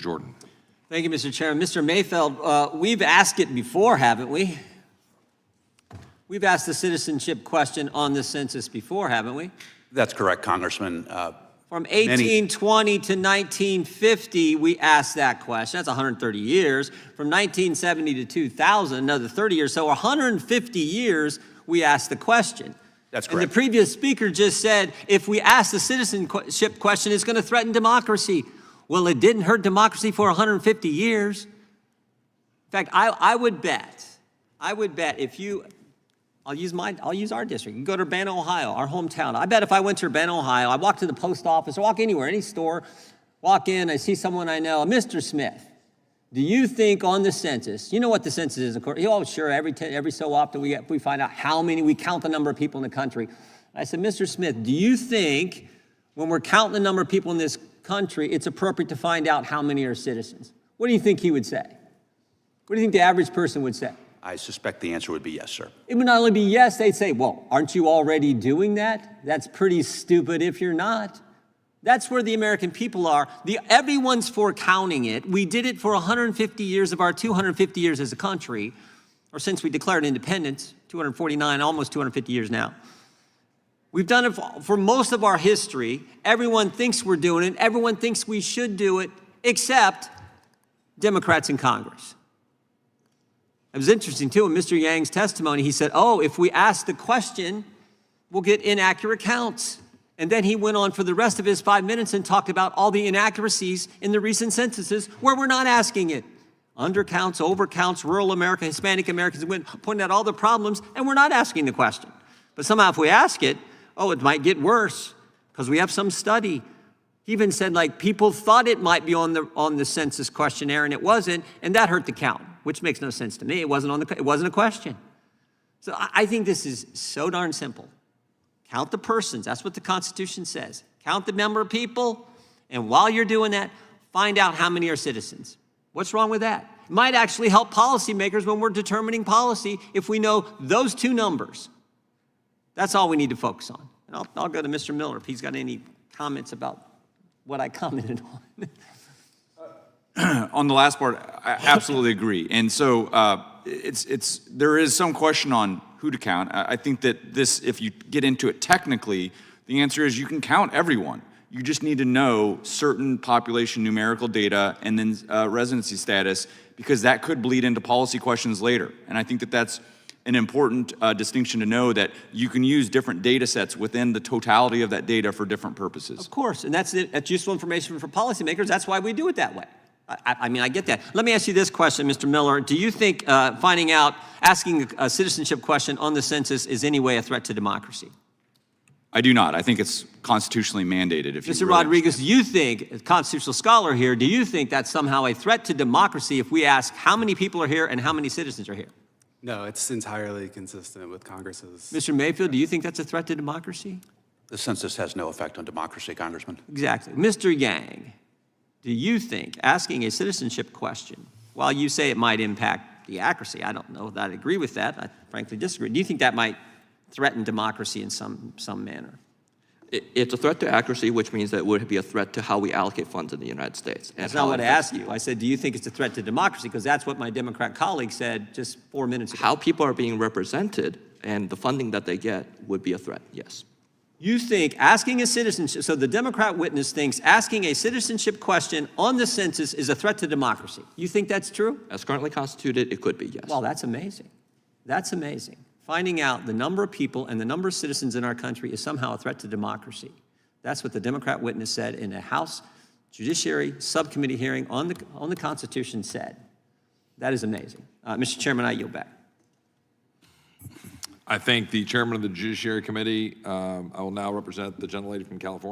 Jordan. Thank you, Mr. Chairman. Mr. Mayfeld, we've asked it before, haven't we? We've asked the citizenship question on the census before, haven't we? That's correct, Congressman. From 1820 to 1950, we asked that question. That's 130 years. From 1970 to 2000, another 30 years. So 150 years, we asked the question. That's correct. And the previous speaker just said, if we ask the citizenship question, it's going to threaten democracy. Well, it didn't hurt democracy for 150 years. In fact, I would bet if you, I'll use our district. You go to Urbana, Ohio, our hometown. I bet if I went to Urbana, Ohio, I walk to the post office or walk anywhere, any store, walk in, I see someone I know, Mr. Smith, do you think on the census, you know what the census is, of course, oh, sure, every so often we find out how many, we count the number of people in the country. I said, Mr. Smith, do you think when we're counting the number of people in this country, it's appropriate to find out how many are citizens? What do you think he would say? What do you think the average person would say? I suspect the answer would be yes, sir. It would not only be yes, they'd say, well, aren't you already doing that? That's pretty stupid if you're not. That's where the American people are. Everyone's for counting it. We did it for 150 years of our 250 years as a country, or since we declared independence, 249, almost 250 years now. We've done it for most of our history. Everyone thinks we're doing it. Everyone thinks we should do it, except Democrats in Congress. It was interesting, too, in Mr. Yang's testimony, he said, oh, if we ask the question, we'll get inaccurate counts. And then he went on for the rest of his 5 minutes and talked about all the inaccuracies in the recent censuses where we're not asking it. Undercounts, overcounts, rural America, Hispanic Americans, went pointing out all the problems, and we're not asking the question. But somehow if we ask it, oh, it might get worse because we have some study. He even said, like, people thought it might be on the census questionnaire, and it wasn't, and that hurt the count, which makes no sense to me. It wasn't a question. So I think this is so darn simple. Count the persons. That's what the Constitution says. Count the number of people, and while you're doing that, find out how many are citizens. What's wrong with that? It might actually help policymakers when we're determining policy if we know those two numbers. That's all we need to focus on. And I'll go to Mr. Miller if he's got any comments about what I commented on. On the last part, I absolutely agree. And so there is some question on who to count. I think that this, if you get into it technically, the answer is you can count everyone. You just need to know certain population numerical data and then residency status, because that could bleed into policy questions later. And I think that that's an important distinction to know, that you can use different data sets within the totality of that data for different purposes. Of course, and that's useful information for policymakers. That's why we do it that way. I mean, I get that. Let me ask you this question, Mr. Miller. Do you think asking a citizenship question on the census is any way a threat to democracy? I do not. I think it's constitutionally mandated. If Mr. Rodriguez, do you think, a constitutional scholar here, do you think that's somehow a threat to democracy if we ask how many people are here and how many citizens are here? No, it's entirely consistent with Congress's. Mr. Mayfield, do you think that's a threat to democracy? The census has no effect on democracy, Congressman. Exactly. Mr. Yang, do you think asking a citizenship question, while you say it might impact the accuracy, I don't know that I agree with that, I frankly disagree. Do you think that might threaten democracy in some manner? It's a threat to accuracy, which means that it would be a threat to how we allocate funds in the United States. That's not what I asked you. I said, do you think it's a threat to democracy? Because that's what my Democrat colleague said just 4 minutes ago. How people are being represented and the funding that they get would be a threat, yes. You think asking a citizenship, so the Democrat witness thinks asking a citizenship question on the census is a threat to democracy. You think that's true? As currently constituted, it could be, yes. Well, that's amazing. That's amazing. Finding out the number of people and the number of citizens in our country is somehow a threat to democracy. That's what the Democrat witness said in a House Judiciary Subcommittee hearing on the Constitution said. That is amazing. Mr. Chairman, I yield back. I thank the chairman of the Judiciary Committee. I will now represent the gentlelady from California.